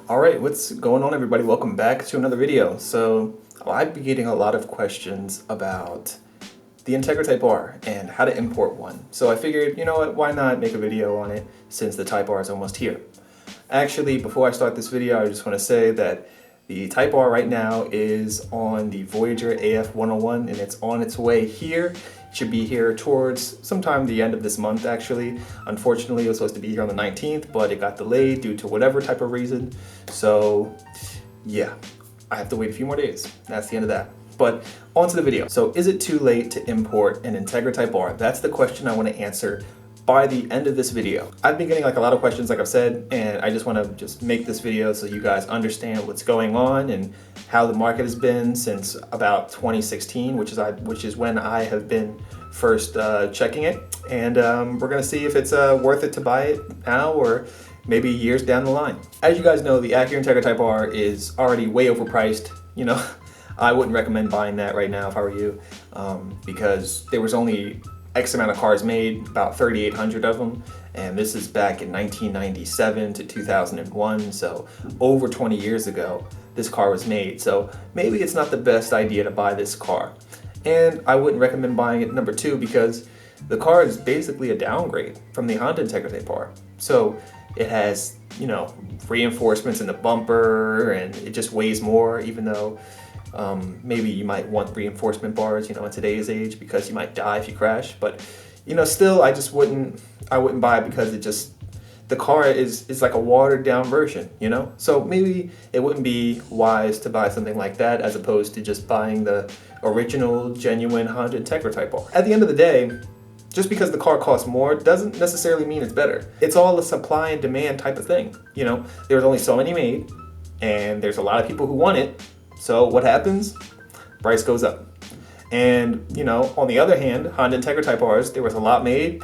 Alright, what's going on everybody? Welcome back to another video. So I've been getting a lot of questions about the Integra Type R and how to import one. So I figured, you know what, why not make a video on it since the Type R is almost here. Actually, before I start this video, I just want to say that the Type R right now is on the Voyager AF101 and it's on its way here. It should be here towards sometime the end of this month actually. Unfortunately, it was supposed to be here on the 19th, but it got delayed due to whatever type of reason. So yeah, I have to wait a few more days. That's the end of that. But on to the video. So is it too late to import an Integra Type R? That's the question I want to answer by the end of this video. I've been getting a lot of questions, like I've said, and I just want to make this video so you guys understand what's going on and how the market has been since about 2016, which is when I have been first checking it. And we're gonna see if it's worth it to buy it now or maybe years down the line. As you guys know, the Acura Integra Type R is already way overpriced. You know, I wouldn't recommend buying that right now if I were you, because there was only X amount of cars made, about 3,800 of them, and this is back in 1997 to 2001, so over 20 years ago this car was made. So maybe it's not the best idea to buy this car, and I wouldn't recommend buying it number two because the car is basically a downgrade from the Honda Integra Type R. So it has, you know, reinforcements in the bumper and it just weighs more, even though maybe you might want reinforcement bars, you know, in today's age because you might die if you crash. But, you know, still, I wouldn't buy it because the car is like a watered down version, you know? So maybe it wouldn't be wise to buy something like that as opposed to just buying the original, genuine Honda Integra Type R. At the end of the day, just because the car costs more doesn't necessarily mean it's better. It's all a supply and demand type of thing, you know? There's only so many made, and there's a lot of people who want it. So what happens? Price goes up. And, you know, on the other hand, Honda Integra Type Rs, there was a lot made.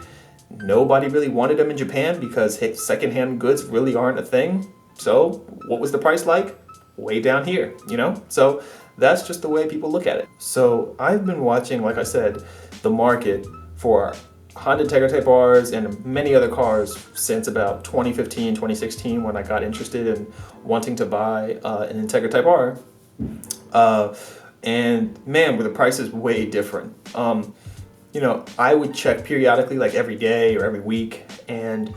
Nobody really wanted them in Japan because secondhand goods really aren't a thing. So what was the price like? Way down here, you know? So that's just the way people look at it. So I've been watching, like I said, the market for Honda Integra Type Rs and many other cars since about 2015, 2016 when I got interested in wanting to buy an Integra Type R. And man, were the prices way different. You know, I would check periodically, like every day or every week, and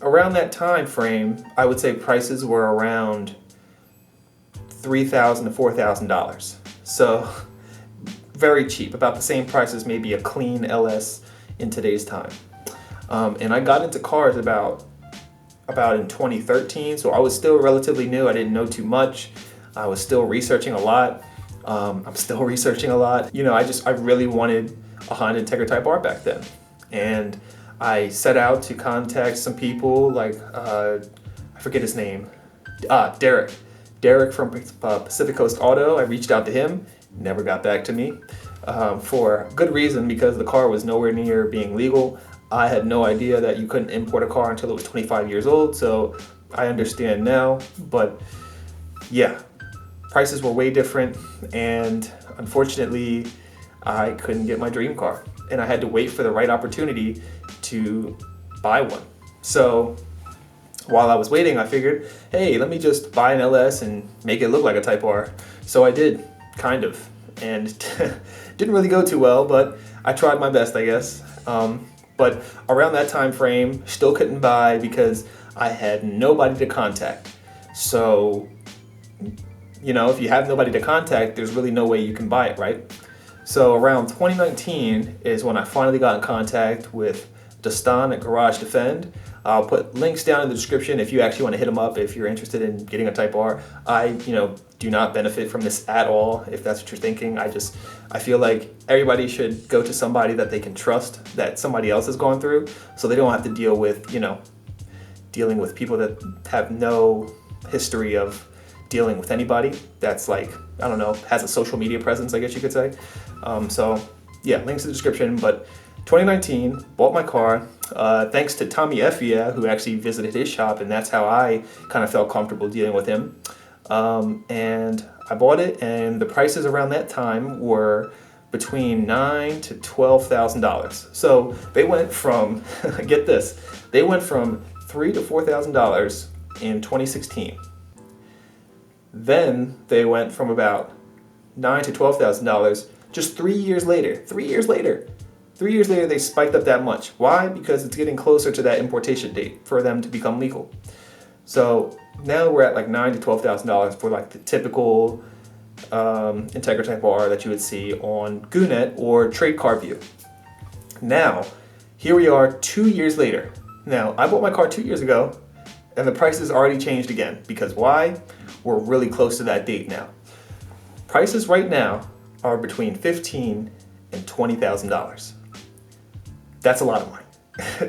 around that time frame, I would say prices were around $3,000 to $4,000. So very cheap, about the same price as maybe a clean LS in today's time. And I got into cars about in 2013, so I was still relatively new. I didn't know too much. I was still researching a lot. I'm still researching a lot. You know, I really wanted a Honda Integra Type R back then. And I set out to contact some people like, I forget his name, Derek. Derek from Pacific Coast Auto. I reached out to him, never got back to me, for good reason, because the car was nowhere near being legal. I had no idea that you couldn't import a car until it was 25 years old, so I understand now, but yeah. Prices were way different, and unfortunately, I couldn't get my dream car, and I had to wait for the right opportunity to buy one. So while I was waiting, I figured, hey, let me just buy an LS and make it look like a Type R. So I did, kind of, and didn't really go too well, but I tried my best, I guess. But around that time frame, still couldn't buy because I had nobody to contact. So, you know, if you have nobody to contact, there's really no way you can buy it, right? So around 2019 is when I finally got in contact with Dastan at Garage Defend. I'll put links down in the description if you actually want to hit them up if you're interested in getting a Type R. I, you know, do not benefit from this at all, if that's what you're thinking. I feel like everybody should go to somebody that they can trust, that somebody else has gone through, so they don't have to deal with, you know, dealing with people that have no history of dealing with anybody that's like, I don't know, has a social media presence, I guess you could say. So yeah, links in the description. But 2019, bought my car, thanks to Tommy Effia, who actually visited his shop, and that's how I kind of felt comfortable dealing with him. And I bought it, and the prices around that time were between $9,000 to $12,000. So they went from, get this, they went from $3,000 to $4,000 in 2016. Then they went from about $9,000 to $12,000 just 3 years later. 3 years later. 3 years later, they spiked up that much. Why? Because it's getting closer to that importation date for them to become legal. So now we're at like $9,000 to $12,000 for like the typical Integra Type R that you would see on wouldnt or Trade Car View. Now, here we are 2 years later. Now, I bought my car 2 years ago, and the price has already changed again. Because why? We're really close to that date now. Prices right now are between $15,000 and $20,000. That's a lot of money.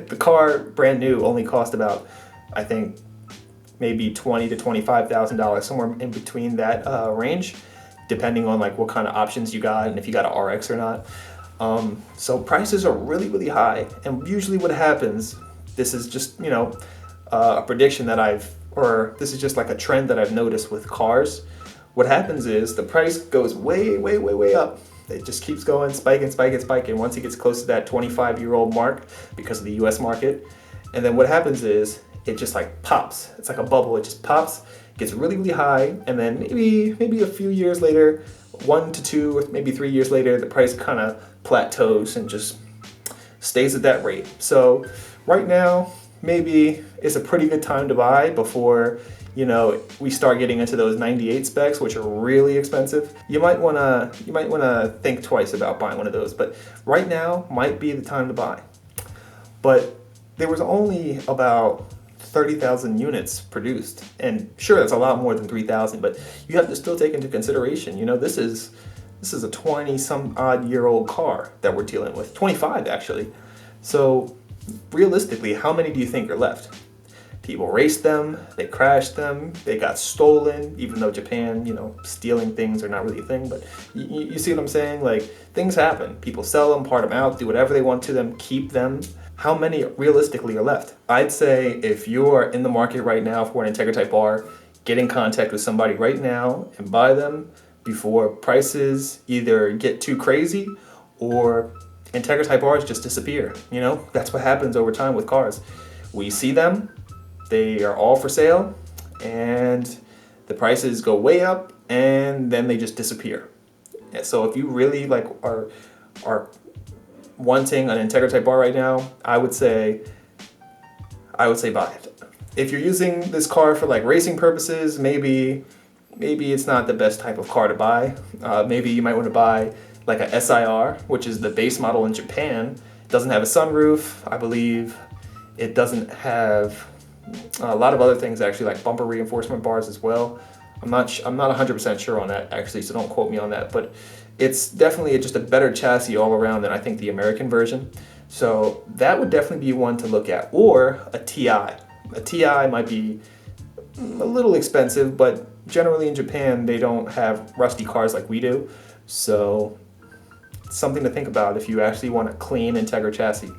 The car, brand new, only cost about, I think, maybe $20,000 to $25,000, somewhere in between that range, depending on like what kind of options you got and if you got an RX or not. So prices are really, really high. And usually what happens, this is just, a prediction that this is just like a trend that I've noticed with cars. What happens is the price goes way, way, way, way up. It just keeps going, spiking, spiking, spiking. Once it gets close to that 25-year-old mark because of the US market. And then what happens is it just like pops. It's like a bubble. It just pops, gets really, really high. And then maybe a few years later, 1 to 2 or maybe 3 years later, the price kind of plateaus and just stays at that rate. So right now, maybe it's a pretty good time to buy before we start getting into those 98 specs, which are really expensive. You might wanna think twice about buying one of those, but right now might be the time to buy. But there was only about 30,000 units produced, and sure, that's a lot more than 3,000, but you have to still take into consideration, this is a 20-some-odd-year-old car that we're dealing with, 25 actually. So realistically, how many do you think are left? People raced them, they crashed them, they got stolen, even though Japan, stealing things are not really a thing, but you see what I'm saying? Like, things happen. People sell them, part them out, do whatever they want to them, keep them. How many realistically are left? I'd say if you're in the market right now for an Integra Type R, get in contact with somebody right now and buy them before prices either get too crazy or Integra Type Rs just disappear. That's what happens over time with cars. We see them, they are all for sale, and the prices go way up, and then they just disappear. So if you really are wanting an Integra Type R right now, I would say buy it. If you're using this car for like racing purposes, maybe it's not the best type of car to buy. Maybe you might want to buy like a SIR, which is the base model in Japan. It doesn't have a sunroof, I believe. It doesn't have a lot of other things actually, like bumper reinforcement bars as well. I'm not 100% sure on that actually, so don't quote me on that. But it's definitely just a better chassis all around than I think the American version. So that would definitely be one to look at. Or a TI. A TI might be a little expensive, but generally in Japan they don't have rusty cars like we do. So it's something to think about if you actually want a clean Integra chassis.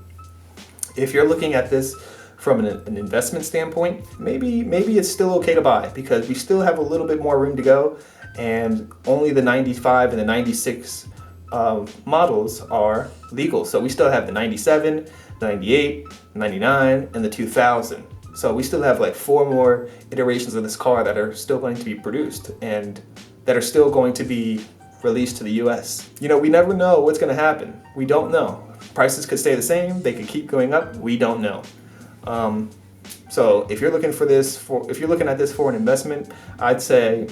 If you're looking at this from an investment standpoint, maybe it's still okay to buy because we still have a little bit more room to go, and only the 95 and the 96 models are legal. So we still have the 97, 98, 99, and the 2000. So we still have like 4 more iterations of this car that are still going to be produced and that are still going to be released to the US. We never know what's going to happen. We don't know. Prices could stay the same, they could keep going up, we don't know. So if you're looking at this for an investment, I'd say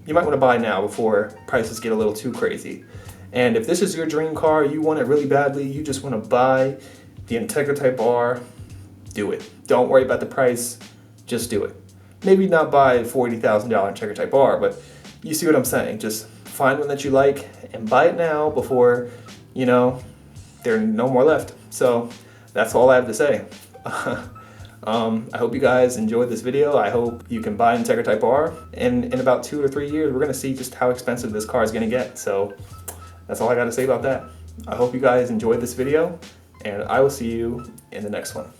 you might want to buy now before prices get a little too crazy. And if this is your dream car, you want it really badly, you just want to buy the Integra Type R, do it. Don't worry about the price, just do it. Maybe not buy a $40,000 Integra Type R, but you see what I'm saying. Just find one that you like and buy it now before, there are no more left. So that's all I have to say. I hope you guys enjoyed this video. I hope you can buy an Integra Type R. And in about 2 or 3 years, we're going to see just how expensive this car is going to get. So that's all I got to say about that. I hope you guys enjoyed this video, and I will see you in the next one.